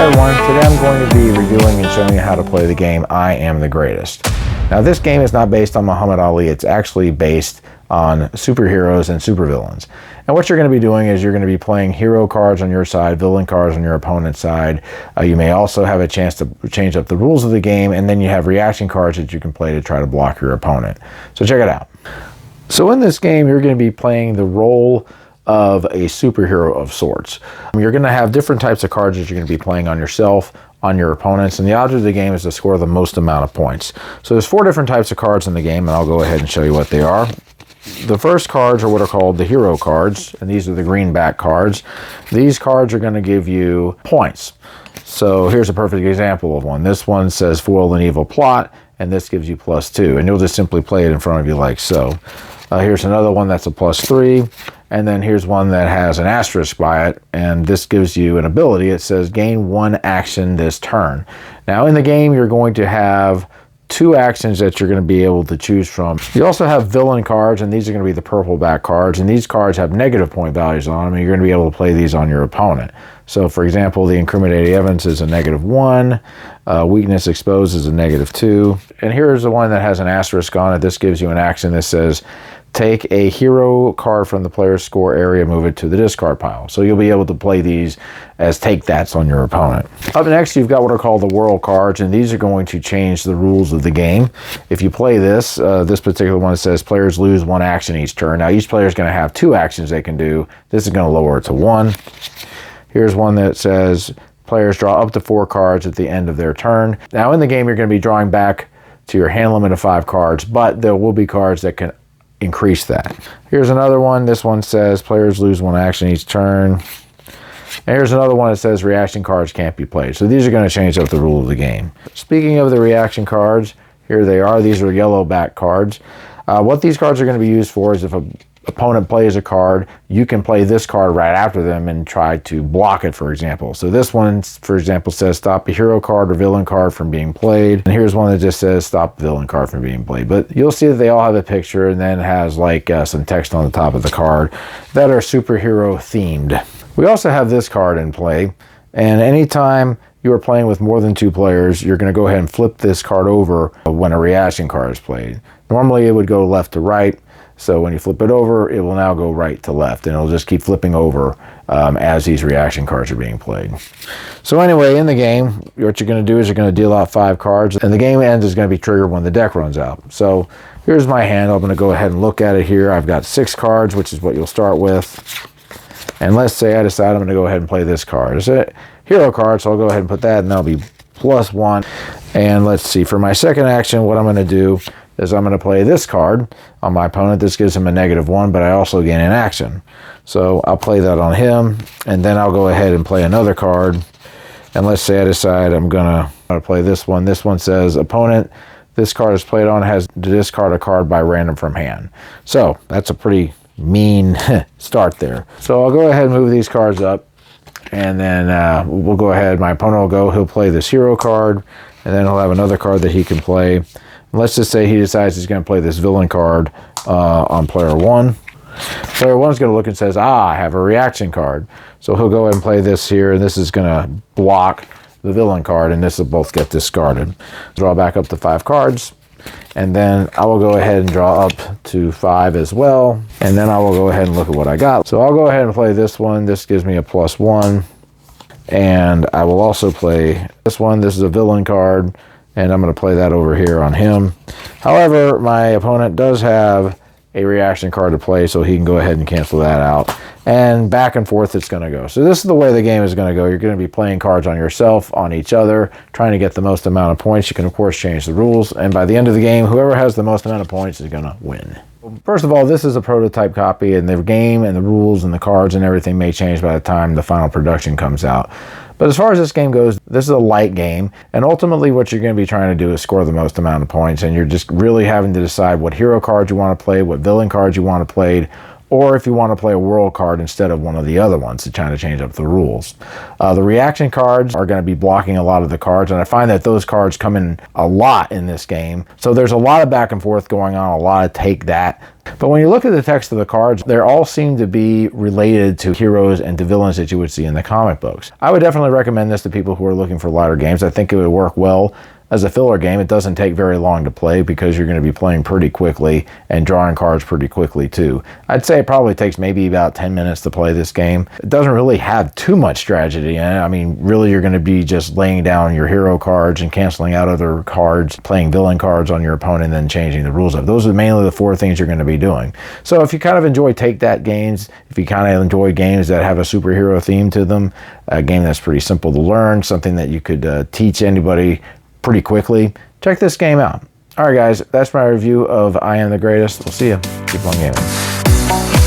Hi everyone, today I'm going to be reviewing and showing you how to play the game I Am the Greatest. Now this game is not based on Muhammad Ali, it's actually based on superheroes and supervillains. And what you're going to be doing is you're going to be playing hero cards on your side, villain cards on your opponent's side. You may also have a chance to change up the rules of the game, and then you have reaction cards that you can play to try to block your opponent. So check it out. So in this game, you're going to be playing the role of a superhero of sorts. You're going to have different types of cards that you're going to be playing on yourself, on your opponents, and the object of the game is to score the most amount of points. So there's 4 different types of cards in the game, and I'll go ahead and show you what they are. The first cards are what are called the hero cards, and these are the greenback cards. These cards are going to give you points. So here's a perfect example of one. This one says foil an evil plot, and this gives you +2, and you'll just simply play it in front of you like so. Here's another one that's a +3, and then here's one that has an asterisk by it, and this gives you an ability. It says gain 1 action this turn. Now in the game, you're going to have 2 actions that you're going to be able to choose from. You also have villain cards, and these are going to be the purple back cards, and these cards have negative point values on them, and you're going to be able to play these on your opponent. So for example, the incriminating evidence is a -1, weakness exposed is a -2, and here's the one that has an asterisk on it. This gives you an action that says take a hero card from the player's score area, move it to the discard pile. So you'll be able to play these as take-thats on your opponent. Up next, you've got what are called the world cards, and these are going to change the rules of the game. If you play this, this particular one says players lose 1 action each turn. Now each player is going to have 2 actions they can do. This is going to lower it to 1. Here's one that says players draw up to 4 cards at the end of their turn. Now in the game, you're going to be drawing back to your hand limit of 5 cards, but there will be cards that can increase that. Here's another one. This one says players lose 1 action each turn. And here's another one that says reaction cards can't be played. So these are going to change up the rule of the game. Speaking of the reaction cards, here they are. These are yellow back cards. What these cards are going to be used for is if a opponent plays a card, you can play this card right after them and try to block it, for example. So this one, for example, says stop a hero card or villain card from being played. And here's one that just says stop the villain card from being played. But you'll see that they all have a picture and then has like some text on the top of the card that are superhero themed. We also have this card in play, and anytime you are playing with more than 2 players, you're going to go ahead and flip this card over when a reaction card is played. Normally it would go left to right. So when you flip it over, it will now go right to left, and it'll just keep flipping over as these reaction cards are being played. So anyway, in the game, what you're going to do is you're going to deal out 5 cards, and the game ends is going to be triggered when the deck runs out. So here's my hand. I'm going to go ahead and look at it here. I've got 6 cards, which is what you'll start with. And let's say I decide I'm going to go ahead and play this card. It's a hero card, so I'll go ahead and put that, and that'll be +1. And let's see, for my second action, what I'm going to do is I'm going to play this card on my opponent. This gives him a -1, but I also gain an action. So I'll play that on him, and then I'll go ahead and play another card. And let's say I decide I'm going to play this one. This one says, opponent, this card is played on has to discard a card by random from hand. So that's a pretty mean start there. So I'll go ahead and move these cards up, and then we'll go ahead. My opponent will go, he'll play this hero card, and then he'll have another card that he can play. Let's just say he decides he's going to play this villain card on player 1. Player 1 is going to look and says, I have a reaction card. So he'll go ahead and play this here, and this is going to block the villain card, and this will both get discarded. Draw back up to 5 cards, and then I will go ahead and draw up to 5 as well, and then I will go ahead and look at what I got. So I'll go ahead and play this one. This gives me a +1, and I will also play this one. This is a villain card, and I'm going to play that over here on him. However, my opponent does have a reaction card to play, so he can go ahead and cancel that out. And back and forth it's going to go. So this is the way the game is going to go. You're going to be playing cards on yourself, on each other, trying to get the most amount of points. You can, of course, change the rules. And by the end of the game, whoever has the most amount of points is going to win. First of all, this is a prototype copy, and the game and the rules and the cards and everything may change by the time the final production comes out. But as far as this game goes, this is a light game, and ultimately what you're going to be trying to do is score the most amount of points, and you're just really having to decide what hero cards you want to play, what villain cards you want to play, or if you want to play a world card instead of one of the other ones to kind of change up the rules. The reaction cards are going to be blocking a lot of the cards, and I find that those cards come in a lot in this game. So there's a lot of back and forth going on, a lot of take that. But when you look at the text of the cards, they all seem to be related to heroes and to villains that you would see in the comic books. I would definitely recommend this to people who are looking for lighter games. I think it would work well as a filler game. It doesn't take very long to play because you're going to be playing pretty quickly and drawing cards pretty quickly too. I'd say it probably takes maybe about 10 minutes to play this game. It doesn't really have too much strategy in it. I mean, really you're going to be just laying down your hero cards and canceling out other cards, playing villain cards on your opponent, and then changing the rules up. Those are mainly the 4 things you're going to be doing. So if you kind of enjoy take-that games, if you kind of enjoy games that have a superhero theme to them, a game that's pretty simple to learn, something that you could teach anybody pretty quickly, check this game out. All right, guys, that's my review of I Am the Greatest. We'll see you. Keep on gaming.